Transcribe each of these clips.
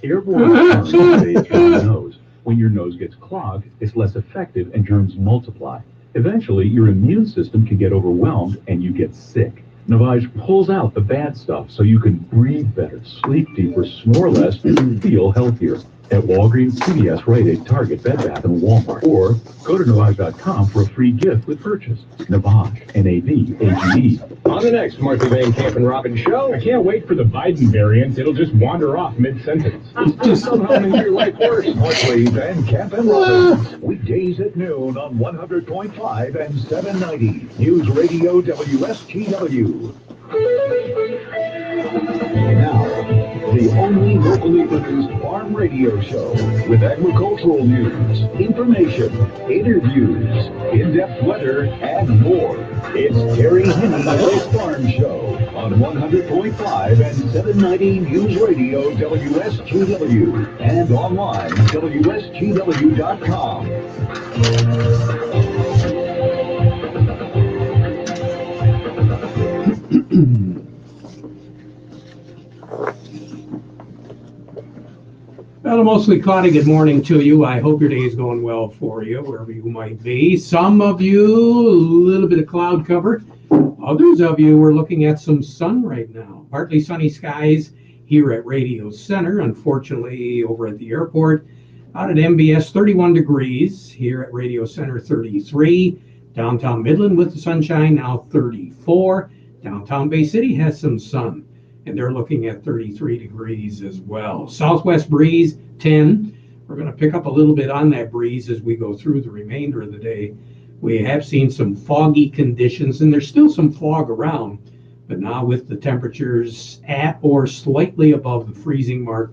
Airborne germs invade through the nose. When your nose gets clogged, it's less effective and germs multiply. Eventually, your immune system can get overwhelmed and you get sick. Navage pulls out the bad stuff so you can breathe better, sleep deeper, snore less, and feel healthier. At Walgreens, CVS, Rite Aid, Target, Bed Bath, and Walmart. Or go to Navage.com for a free gift with purchase. Navage, Navage. On the next Martha Van Camp and Robin show, I can't wait for the Biden variant. It'll just wander off mid-sentence. Just somehow make your life worse. Martha Van Camp and Robin. Weekdays at noon on 100.5 and 790. News Radio WSTW. Now, the only locally produced farm radio show with agricultural news, information, interviews, in-depth weather, and more. It's Terry Henne's Farm Show on 100.5 and 790 News Radio WSTW and online WSTW.com. Well, a mostly cloudy good morning to you. I hope your day is going well for you, wherever you might be. Some of you, a little bit of cloud cover. Others of you are looking at some sun right now. Partly sunny skies here at Radio Center. Unfortunately, over at the airport, out at MBS, 31 degrees. Here at Radio Center, 33. Downtown Midland with the sunshine, now 34. Downtown Bay City has some sun, and they're looking at 33 degrees as well. Southwest breeze, 10. We're going to pick up a little bit on that breeze as we go through the remainder of the day. We have seen some foggy conditions, and there's still some fog around, but now with the temperatures at or slightly above the freezing mark,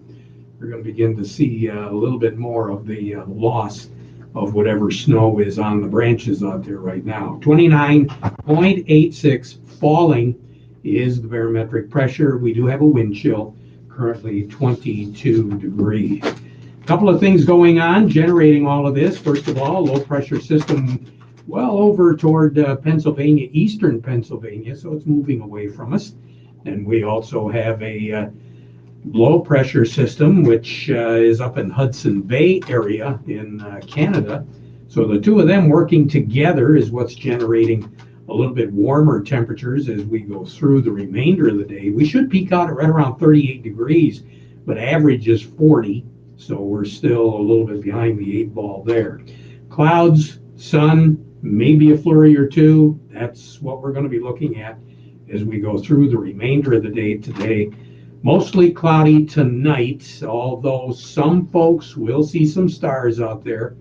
we're going to begin to see a little bit more of the loss of whatever snow is on the branches out there right now. 29.86 falling is the barometric pressure. We do have a wind chill, currently 22 degrees. A couple of things going on, generating all of this. First of all, low pressure system well over toward Pennsylvania, eastern Pennsylvania, so it's moving away from us. And we also have a low pressure system, which is up in Hudson Bay area in Canada. So the two of them working together is what's generating a little bit warmer temperatures as we go through the remainder of the day. We should peak out at right around 38 degrees, but average is 40, so we're still a little bit behind the 8 ball there. Clouds, sun, maybe a flurry or two. That's what we're going to be looking at as we go through the remainder of the day today. Mostly cloudy tonight, although some folks will see some stars out there.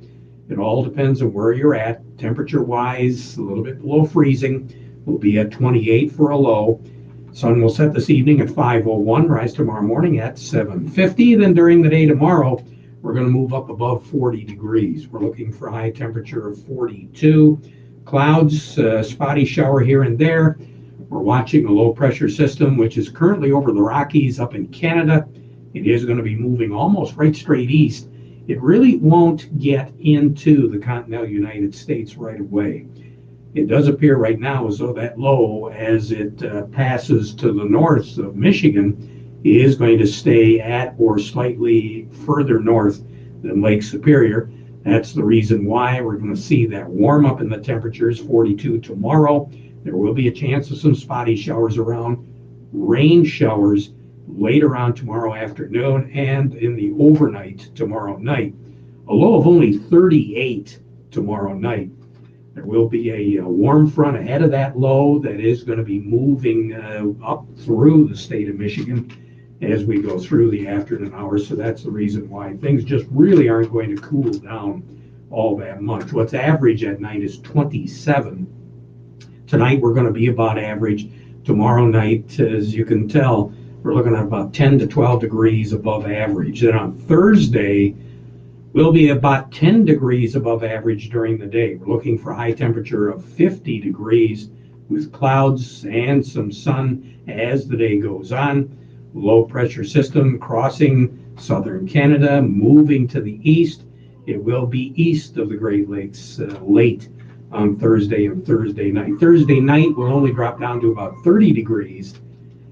It all depends on where you're at. Temperature-wise, a little bit below freezing. We'll be at 28 for a low. Sun will set this evening at 5:01, rise tomorrow morning at 7:50. Then during the day tomorrow, we're going to move up above 40 degrees. We're looking for a high temperature of 42. Clouds, spotty shower here and there. We're watching a low pressure system, which is currently over the Rockies up in Canada. It is going to be moving almost right straight east. It really won't get into the continental United States right away. It does appear right now as though that low, as it passes to the north of Michigan, is going to stay at or slightly further north than Lake Superior. That's the reason why we're going to see that warm up in the temperatures, 42 tomorrow. There will be a chance of some spotty showers around, rain showers later on tomorrow afternoon and in the overnight tomorrow night. A low of only 38 tomorrow night. There will be a warm front ahead of that low that is going to be moving up through the state of Michigan as we go through the afternoon hours. So that's the reason why things just really aren't going to cool down all that much. What's average at night is 27. Tonight we're going to be about average. Tomorrow night, as you can tell, we're looking at about 10 to 12 degrees above average. Then on Thursday, we'll be about 10 degrees above average during the day. We're looking for a high temperature of 50 degrees with clouds and some sun as the day goes on. Low pressure system crossing southern Canada, moving to the east. It will be east of the Great Lakes late on Thursday and Thursday night. Thursday night will only drop down to about 30 degrees.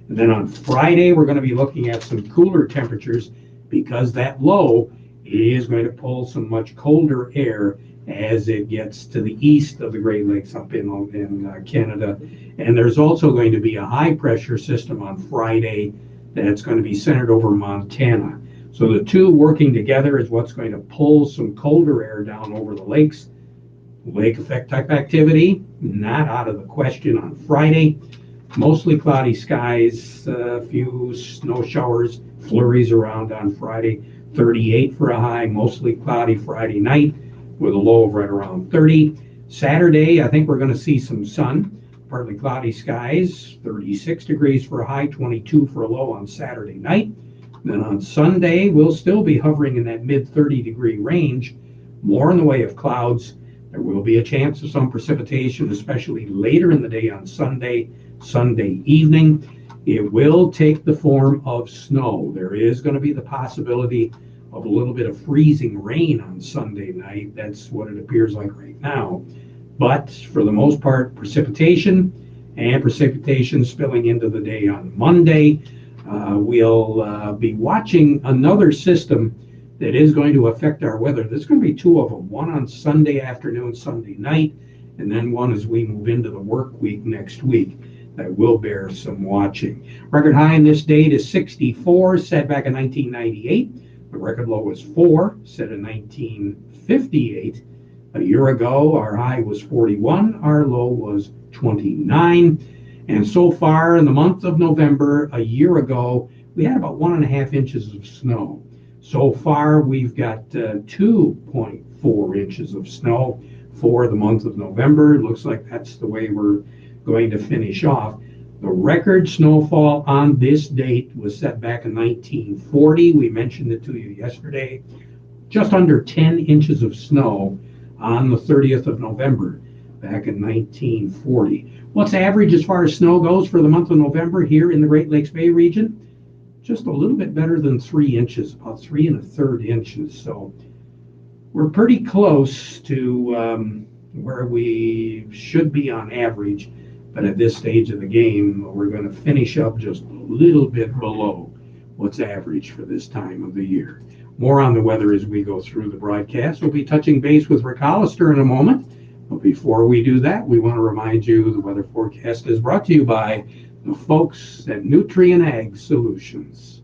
And then on Friday, we're going to be looking at some cooler temperatures because that low is going to pull some much colder air as it gets to the east of the Great Lakes up in Canada. And there's also going to be a high pressure system on Friday that's going to be centered over Montana. So the two working together is what's going to pull some colder air down over the lakes. Lake effect type activity, not out of the question on Friday. Mostly cloudy skies, a few snow showers, flurries around on Friday. 38 for a high, mostly cloudy Friday night with a low of right around 30. Saturday, I think we're going to see some sun, partly cloudy skies, 36 degrees for a high, 22 for a low on Saturday night. Then on Sunday, we'll still be hovering in that mid 30 degree range, more in the way of clouds. There will be a chance of some precipitation, especially later in the day on Sunday evening. It will take the form of snow. There is going to be the possibility of a little bit of freezing rain on Sunday night. That's what it appears like right now. But for the most part, precipitation spilling into the day on Monday. We'll be watching another system that is going to affect our weather. There's going to be two of them, one on Sunday afternoon, Sunday night, and then one as we move into the work week next week. That will bear some watching. Record high in this date is 64, set back in 1998. The record low was 4, set in 1958. A year ago, our high was 41, our low was 29. And so far in the month of November, a year ago, we had about 1.5 inches of snow. So far, we've got 2.4 inches of snow for the month of November. It looks like that's the way we're going to finish off. The record snowfall on this date was set back in 1940. We mentioned it to you yesterday. Just under 10 inches of snow on the 30th of November back in 1940. What's average as far as snow goes for the month of November here in the Great Lakes Bay region? Just a little bit better than 3 inches, about 3 1/3 inches. So we're pretty close to where we should be on average. But at this stage of the game, we're going to finish up just a little bit below what's average for this time of the year. More on the weather as we go through the broadcast. We'll be touching base with Rick Hollister in a moment. But before we do that, we want to remind you the weather forecast is brought to you by the folks at Nutrient Ag Solutions.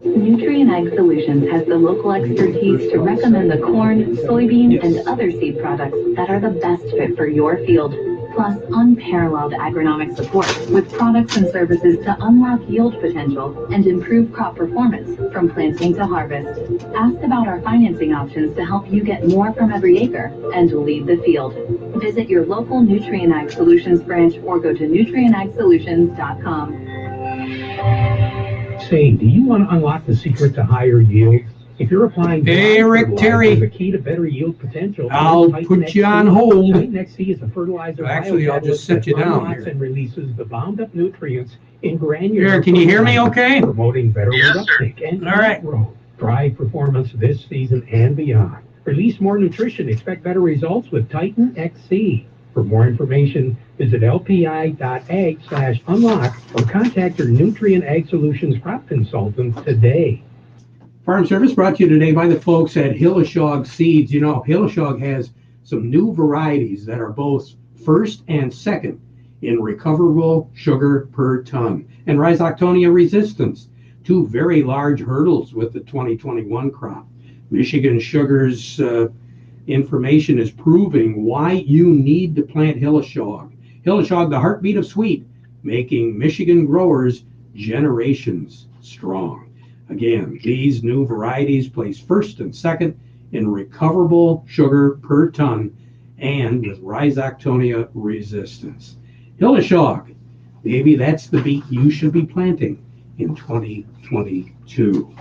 Nutrient Ag Solutions has the local expertise to recommend the corn, soybean, and other seed products that are the best fit for your field. Plus unparalleled agronomic support with products and services to unlock yield potential and improve crop performance from planting to harvest. Ask about our financing options to help you get more from every acre and lead the field. Visit your local Nutrient Ag Solutions branch or go to nutrientagsolutions.com. Say, do you want to unlock the secret to higher yield? If you're applying Hey, Rick, Terry. the key to better yield potential, I'll put you on hold. Titan XC is a fertilizer. Actually, I'll just set you down here. And releases the bound up nutrients in granular. Here, can you hear me okay? Promoting better root uptake and All right. growth. Drive performance this season and beyond. Release more nutrition. Expect better results with Titan XC. For more information, visit lpi.ag/unlock or contact your Nutrient Ag Solutions crop consultant today. Farm Service brought to you today by the folks at Hilleshog Seeds. You know, Hilleshog has some new varieties that are both first and second in recoverable sugar per ton and Rhizoctonia resistance, two very large hurdles with the 2021 crop. Michigan Sugar's information is proving why you need to plant Hilleshog. Hilleshog, the heartbeat of sweet, making Michigan growers generations strong. Again, these new varieties place first and second in recoverable sugar per ton and with Rhizoctonia resistance. Hilleshog, maybe that's the beet you should be planting in 2022.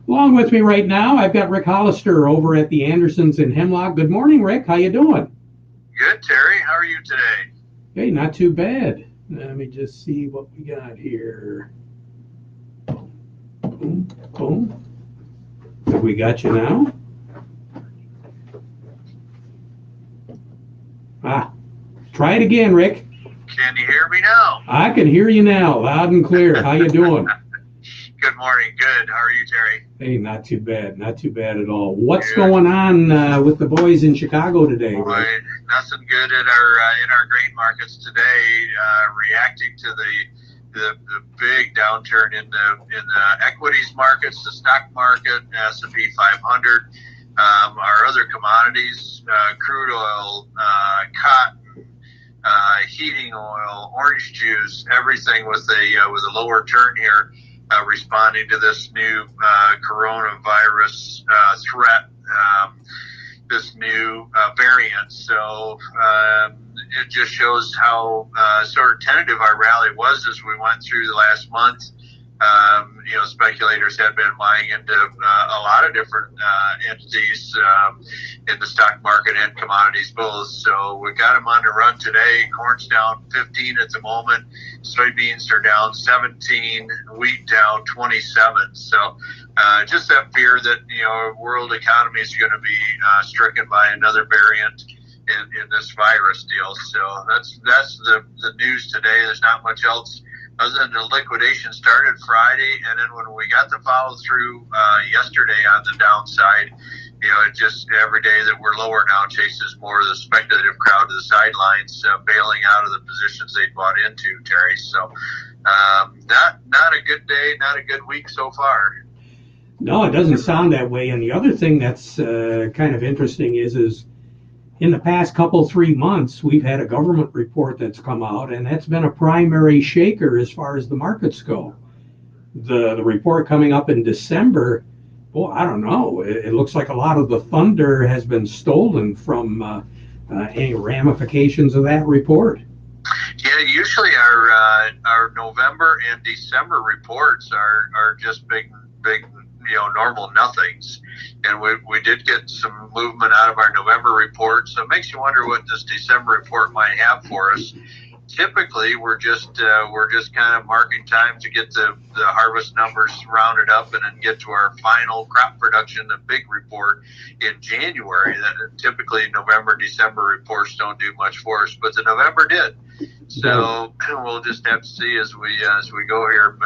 Along with me right now, I've got Rick Hollister over at the Andersons in Hemlock. Good morning, Rick. How you doing? Good, Terry. How are you today? Hey, not too bad. Let me just see what we got here. Boom, boom. Have we got you now? Try it again, Rick. Can you hear me now? I can hear you now, loud and clear. How you doing? Good morning. Good. How are you, Terry? Hey, not too bad at all. What's going on with the boys in Chicago today? Boy, nothing good in our grain markets today. Reacting to the big downturn in the equities markets, the stock market, S&P 500, our other commodities, crude oil, cotton, heating oil, orange juice, everything with a lower turn here. Responding to this new coronavirus threat, this new variant. So it just shows how sort of tentative our rally was as we went through the last month. Speculators had been buying into a lot of different entities in the stock market and commodities both. So we got them on the run today. Corn's down 15 at the moment. Soybeans are down 17. Wheat down 27. So just that fear that world economy is going to be stricken by another variant in this virus deal. So that's the news today. There's not much else other than the liquidation started Friday, and then when we got the follow through yesterday on the downside, it just every day that we're lower now chases more of the speculative crowd to the sidelines, bailing out of the positions they bought into, Terry. So not a good day, not a good week so far. No, it doesn't sound that way. And the other thing that's kind of interesting is in the past 3 months, we've had a government report that's come out, and that's been a primary shaker as far as the markets go. The report coming up in December, well, I don't know. It looks like a lot of the thunder has been stolen from any ramifications of that report. Yeah, usually our November and December reports are just big normal nothings. And we did get some movement out of our November report, so it makes you wonder what this December report might have for us. Typically, we're just kind of marking time to get the harvest numbers rounded up and then get to our final crop production, the big report in January. That typically November, December reports don't do much for us, but the November did. So we'll just have to see as we go here.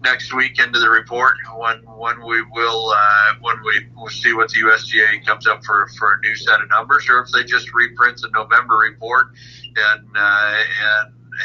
Next week into the report when we see what the USDA comes up for a new set of numbers, or if they just reprint the November report and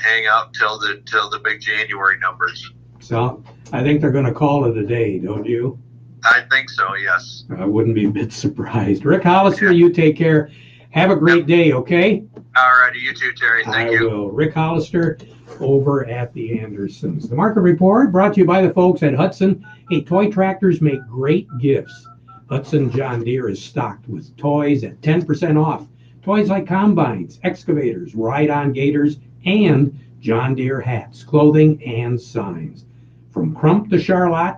hang out till the big January numbers. So I think they're going to call it a day, don't you? I think so, yes. I wouldn't be a bit surprised. Rick Hollister, you take care. Have a great day, okay? All righty, you too, Terry. Thank you. I will. Rick Hollister over at the Andersons. The Market Report brought to you by the folks at Hudson. Hey, toy tractors make great gifts. Hudson John Deere is stocked with toys at 10% off. Toys like combines, excavators, ride-on gators, and John Deere hats, clothing, and signs. From Crump to Charlotte,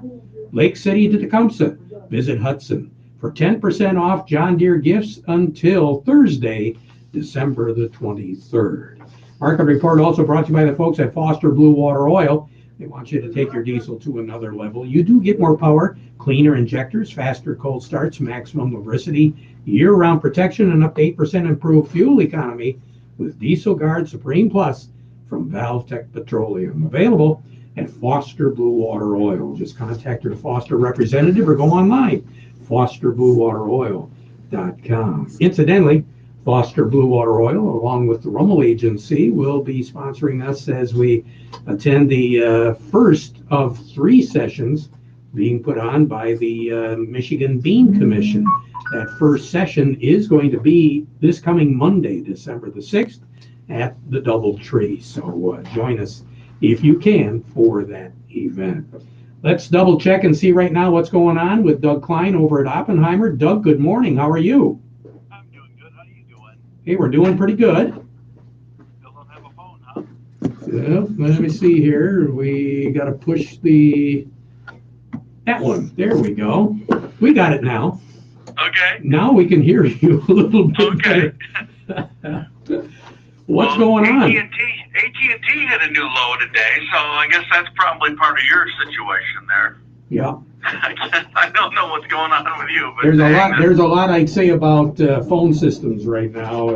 Lake City to Tecumseh, visit Hudson for 10% off John Deere gifts until Thursday, December the 23rd. Market Report also brought to you by the folks at Foster Blue Water Oil. They want you to take your diesel to another level. You do get more power, cleaner injectors, faster cold starts, maximum lubricity, year-round protection, and up to 8% improved fuel economy with Diesel Guard Supreme Plus from Valvetech Petroleum. Available at Foster Blue Water Oil. Just contact your Foster representative or go online, fosterbluewateroil.com. Incidentally, Foster Blue Water Oil, along with the Rummel Agency, will be sponsoring us as we attend the first of 3 sessions being put on by the Michigan Bean Commission. That first session is going to be this coming Monday, December the 6th, at the Doubletree. So join us if you can for that event. Let's double check and see right now what's going on with Doug Klein over at Oppenheimer. Doug, good morning. How are you? Hey, we're doing pretty good. Still don't have a phone, huh? Yeah, let me see here. We got to push that one. There we go. We got it now. Okay. Now we can hear you a little bit better. What's going on? AT&T hit a new low today, so I guess that's probably part of your situation there. Yeah. I don't know what's going on with you, but there's a lot I'd say about phone systems right now.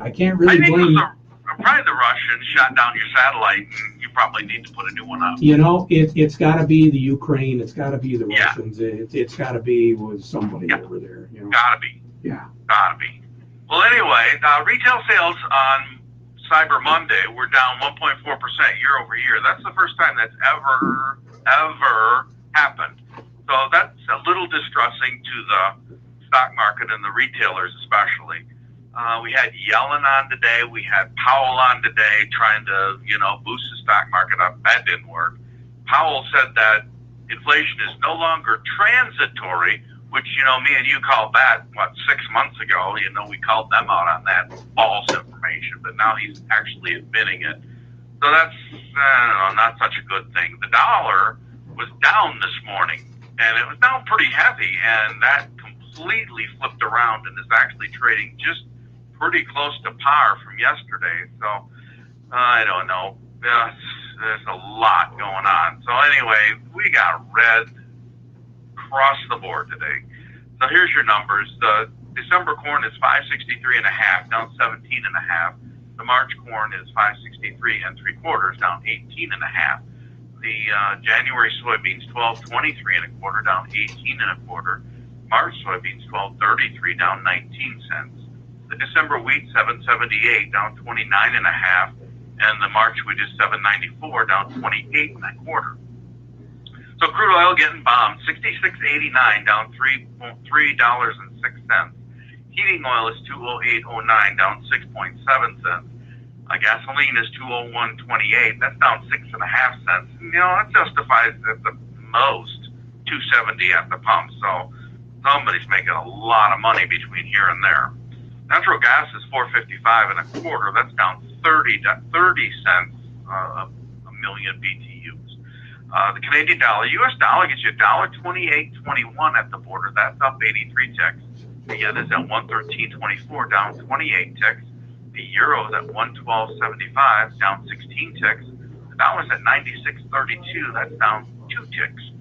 I can't really blame. It was a probably the Russians shot down your satellite, and you probably need to put a new one up. You know, it's got to be the Ukraine. It's got to be the Yeah. Russians. It's got to be with somebody over there. You know? Gotta be. Yeah. Gotta be. Well, anyway, retail sales on Cyber Monday were down 1.4% year over year. That's the first time that's ever happened. So that's a little distressing to the stock market and the retailers especially. We had Yellen on today. We had Powell on today trying to, boost the stock market up. That didn't work. Powell said that inflation is no longer transitory, which, me and you called that, 6 months ago. We called them out on that false information, but now he's actually admitting it. So that's, not such a good thing. The dollar was down this morning, and it was down pretty heavy, and that completely flipped around and is actually trading just pretty close to par from yesterday. So I don't know. There's a lot going on. So anyway, we got red across the board today. So here's your numbers. The December corn is 563.5, down 17.5. The March corn is 563 3/4, down 18.5. The January soybeans 12.23 1/4, down 18 1/4. March soybeans 12.33, down 19 cents. The December wheat 7.78, down 29.5, and the March wheat is 7.94, down 28 1/4. So crude oil getting bombed, 66.89, down $3.06. Heating oil is 208.09, down 6.7 cents. Gasoline is 201.28, that's down 6.5 cents. That justifies at the most 270 at the pump. So somebody's making a lot of money between here and there. Natural gas is 4.55 1/4. That's down 30 cents a million BTUs. The Canadian dollar, U.S. dollar gets you $1.2821 at the border. That's up 83 ticks. The yen is at 113.24, down 28 ticks. The euro is at 112.75, down 16 ticks. The dollar's at 96.32. That's down 2 ticks.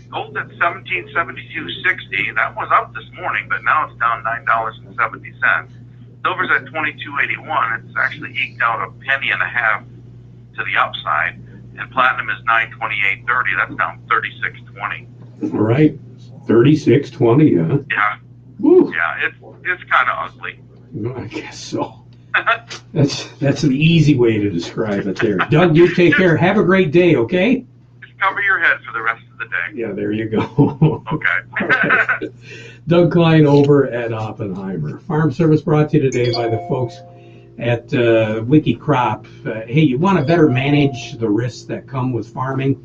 Gold at 1772.60. That was up this morning, but now it's down $9.70. Silver's at 22.81. It's actually eked out a penny and a half to the upside. And platinum is 928.30. That's down 36.20. All right, 36.20. Huh? Yeah. Woo. Yeah. It's kind of ugly. I guess so. That's an easy way to describe it there. Doug, you take care. Have a great day, okay? Just cover your head for the rest of the day. Yeah, there you go. Okay. Right. Doug Klein over at Oppenheimer. Farm Service brought to you today by the folks at WikiCrop. Hey, you want to better manage the risks that come with farming?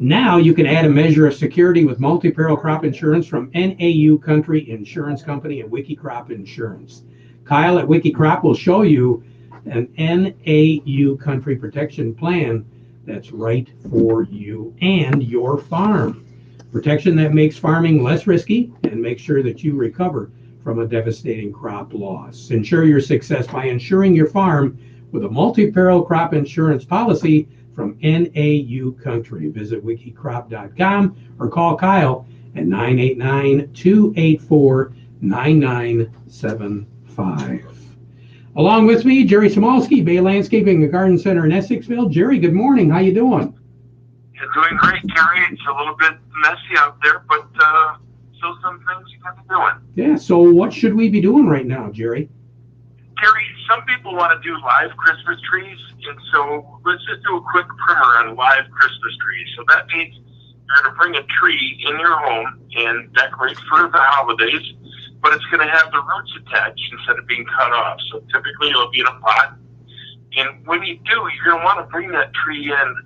Now you can add a measure of security with multi-peril crop insurance from NAU Country Insurance Company and WikiCrop Insurance. Kyle at WikiCrop will show you an NAU Country Protection Plan that's right for you and your farm. Protection that makes farming less risky and makes sure that you recover from a devastating crop loss. Ensure your success by insuring your farm with a multi-peril crop insurance policy from NAU Country. Visit wikicrop.com or call Kyle at 989-284-9975. Along with me, Jerry Samalski, Bay Landscaping and Garden Center in Essexville. Jerry, good morning. How you doing? You're doing great, Terry. It's a little bit messy out there, but still some things you can be doing. Yeah, so what should we be doing right now, Jerry? Terry, some people want to do live Christmas trees, and so let's just do a quick primer on live Christmas trees. So that means you're going to bring a tree in your home and decorate for the holidays, but it's going to have the roots attached instead of being cut off. So typically it'll be in a pot. And when you do, you're going to want to bring that tree in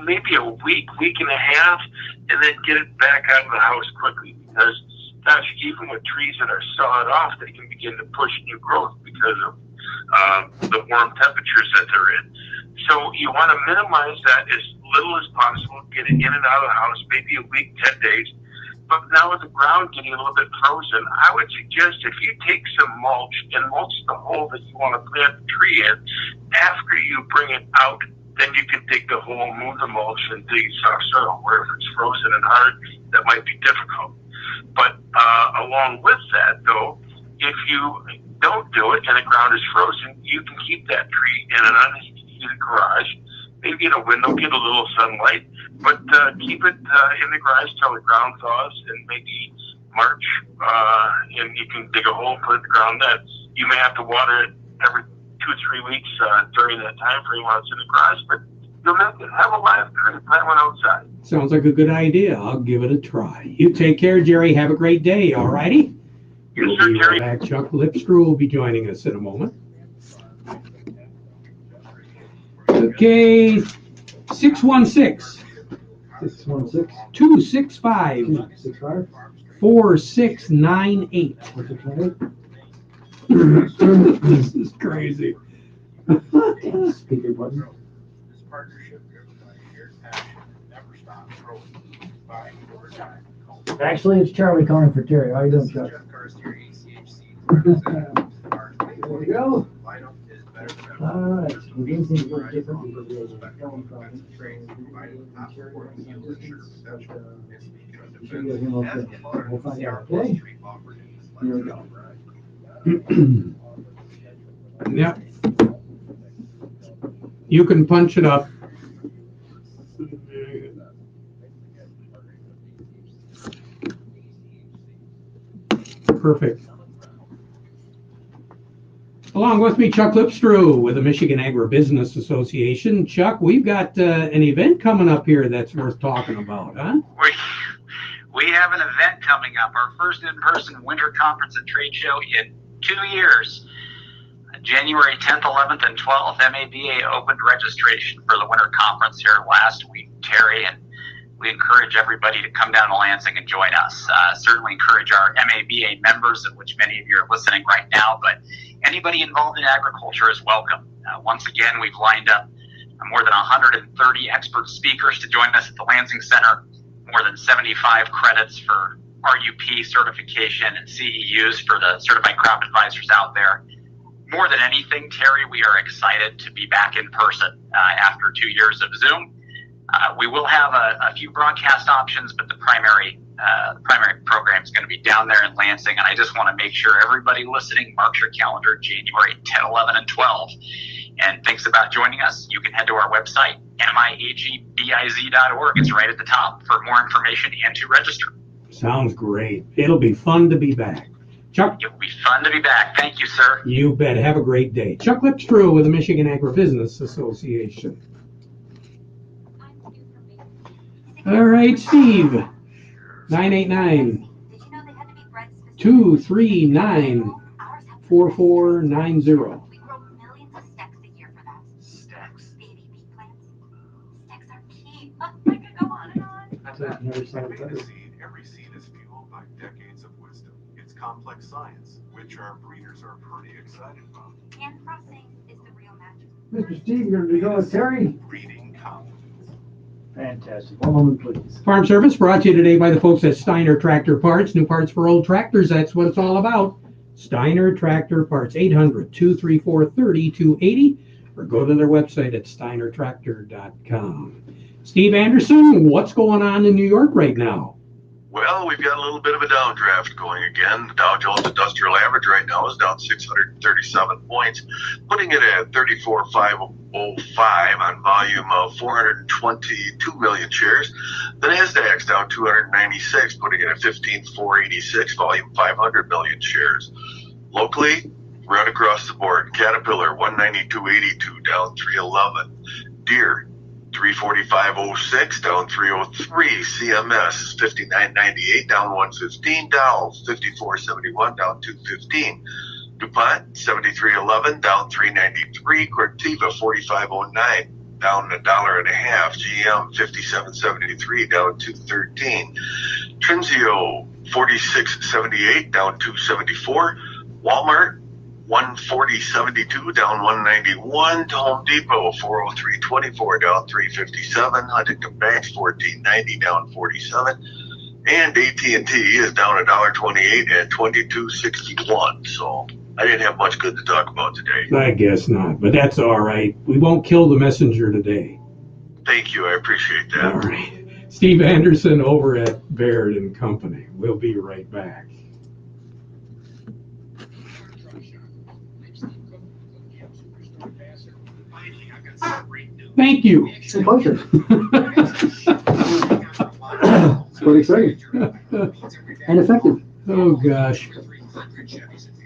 maybe a week and a half, and then get it back out of the house quickly, because gosh, even with trees that are sawed off, they can begin to push new growth because of the warm temperatures that they're in. So you want to minimize that as little as possible, get it in and out of the house, maybe a week, 10 days. But now with the ground getting a little bit frozen, I would suggest if you take some mulch and mulch the hole that you want to plant the tree in, after you bring it out, then you can dig the hole, move the mulch, and dig soft soil, where if it's frozen and hard, that might be difficult. But along with that, though, if you don't do it and the ground is frozen, you can keep that tree in an unheated garage. Maybe in a window, get a little sunlight, but keep it in the garage till the ground thaws, and maybe March, and you can dig a hole, put it in the ground then. You may have to water it every 2 or 3 weeks during that time frame while it's in the garage, but you'll make it. Have a live tree, plant one outside. Sounds like a good idea. I'll give it a try. You take care, Jerry. Have a great day, all righty? Yes, sir, Jerry. Back. Chuck Lipscrew will be joining us in a moment. Okay, 616 265 4698. This is crazy. Speaker button. This partnership driven by shared passion never stops growing. By your time. Actually, it's Charlie calling for Terry. How you doing, Chuck? There we go. All right. We're getting things a little different because we have a film problem. We'll find out. Okay. Here we go. Yep. You can punch it up. Perfect. Along with me, Chuck Lipscrew with the Michigan Agribusiness Association. Chuck, we've got an event coming up here that's worth talking about, huh? We have an event coming up, our first in-person winter conference and trade show in 2 years. January 10th, 11th, and 12th, MABA opened registration for the winter conference here last week, Terry, and we encourage everybody to come down to Lansing and join us. Certainly encourage our MABA members, of which many of you are listening right now, but anybody involved in agriculture is welcome. Once again, we've lined up more than 130 expert speakers to join us at the Lansing Center, more than 75 credits for RUP certification and CEUs for the certified crop advisors out there. More than anything, Terry, we are excited to be back in person after 2 years of Zoom. We will have a few broadcast options, but the primary program is going to be down there in Lansing, and I just want to make sure everybody listening marks your calendar January 10, 11, and 12, and thinks about joining us. You can head to our website, miagbiz.org. It's right at the top for more information and to register. Sounds great. It'll be fun to be back. Chuck? It will be fun to be back. Thank you, sir. You bet. Have a great day. Chuck Lipscrew with the Michigan Agribusiness Association. All right, Steve. 989-239-4490. We grow millions of stacks a year for that. Stacks? Baby beet plants. Stacks are key. I could go on and on. Every seed is fueled by decades of wisdom. It's complex science, which our breeders are pretty excited about. And crossing is the real magic. Mr. Steve, you're going to go with Terry? Breeding confidence. Fantastic. 1 moment, please. Farm Service brought to you today by the folks at Steiner Tractor Parts. New parts for old tractors. That's what it's all about. Steiner Tractor Parts. 800-234-3280. Or go to their website at steinertractor.com. Steve Anderson, what's going on in New York right now? Well, we've got a little bit of a downdraft going again. The Dow Jones Industrial Average right now is down 637 points, putting it at 34,505 on volume of 422 million shares. The Nasdaq's down 296, putting it at 15,486, volume 500 million shares. Locally, right across the board, Caterpillar 192.82, down 311. Deere 345.06, down 303. CMS 59.98, down 115. Dow 54.71, down 215. DuPont 73.11, down 393. Corteva 45.09, down $1.50. GM 57.73, down 213. Trinzio 46.78, down 274. Walmart 140.72, down 191. Home Depot 403.24, down 357. Huntington Banks 14.90, down 47. And AT&T is down $1.28 at 22.61. So I didn't have much good to talk about today. I guess not, but that's all right. We won't kill the messenger today. Thank you. I appreciate that. All right. Steve Anderson over at Baird and Company. We'll be right back. Thank you. It's a pleasure. It's quite exciting. And effective. Oh, gosh.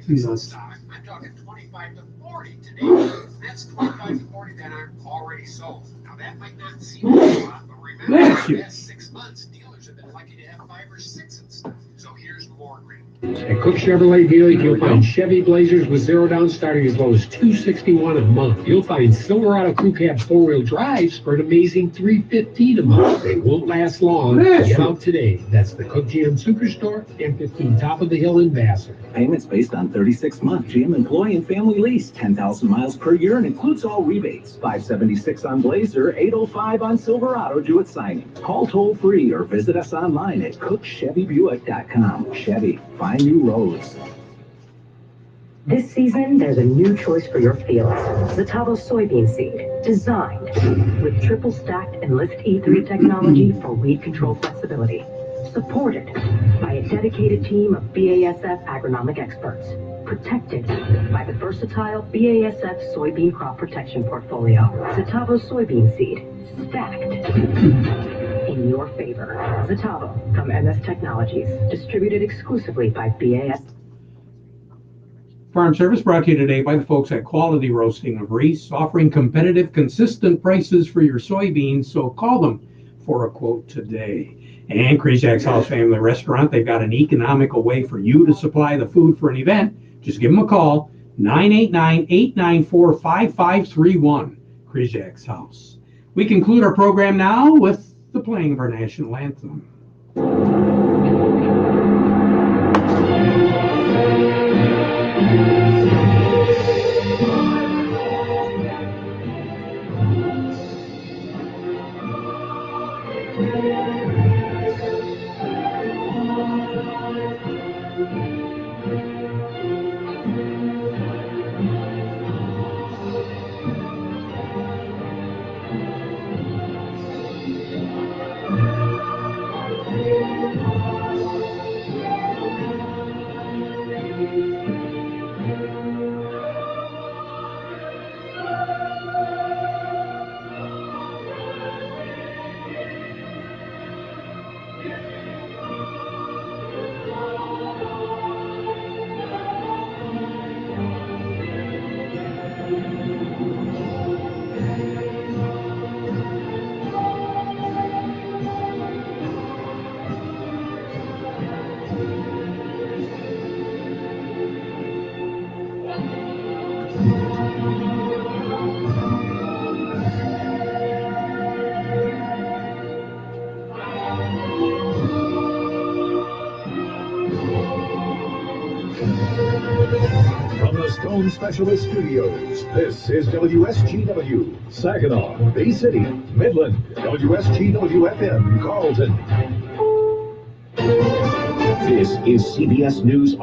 Jesus. I'm talking 25 to 40 today. That's 25 to 40 that are already sold. Now that might not seem like a lot, but remember, Bless in you. the past 6 months, dealers have been lucky to have 5 or 6 in stock. So here's more green. At Cook Chevrolet Buick, you'll find Chevy Blazers with 0 down starting as low as $261 a month. You'll find Silverado Crew Cabs 4-wheel drives for an amazing $315 a month. They won't last long. Get out today. That's the Cook GM Superstore, M15 Top of the Hill in Vassar. Payments based on 36-month GM employee and family lease, 10,000 miles per year, and includes all rebates. $576 on Blazer, $805 on Silverado due at signing. Call toll free or visit us online at cookchevybuick.com. Chevy, find new roads. This season, there's a new choice for your fields. The Tahoe soybean seed, designed with triple stacked Enlist E3 technology for weed control flexibility. Supported by a dedicated team of BASF agronomic experts. Protected by the versatile BASF soybean crop protection portfolio. The Tahoe soybean seed, stacked in your favor. Zetavo from MS Technologies, distributed exclusively by BASF. Farm Service brought to you today by the folks at Quality Roasting of Reese, offering competitive, consistent prices for your soybeans, so call them for a quote today. And Crazy Jack's House Family Restaurant, they've got an economical way for you to supply the food for an event. Just give them a call, 989-894-5531, Crazy Jack's House. We conclude our program now with the playing of our national anthem. From the Stone Specialist Studios, this is WSGW, Saginaw, Bay City, Midland, WSGW-FM, Carlton. This is CBS News on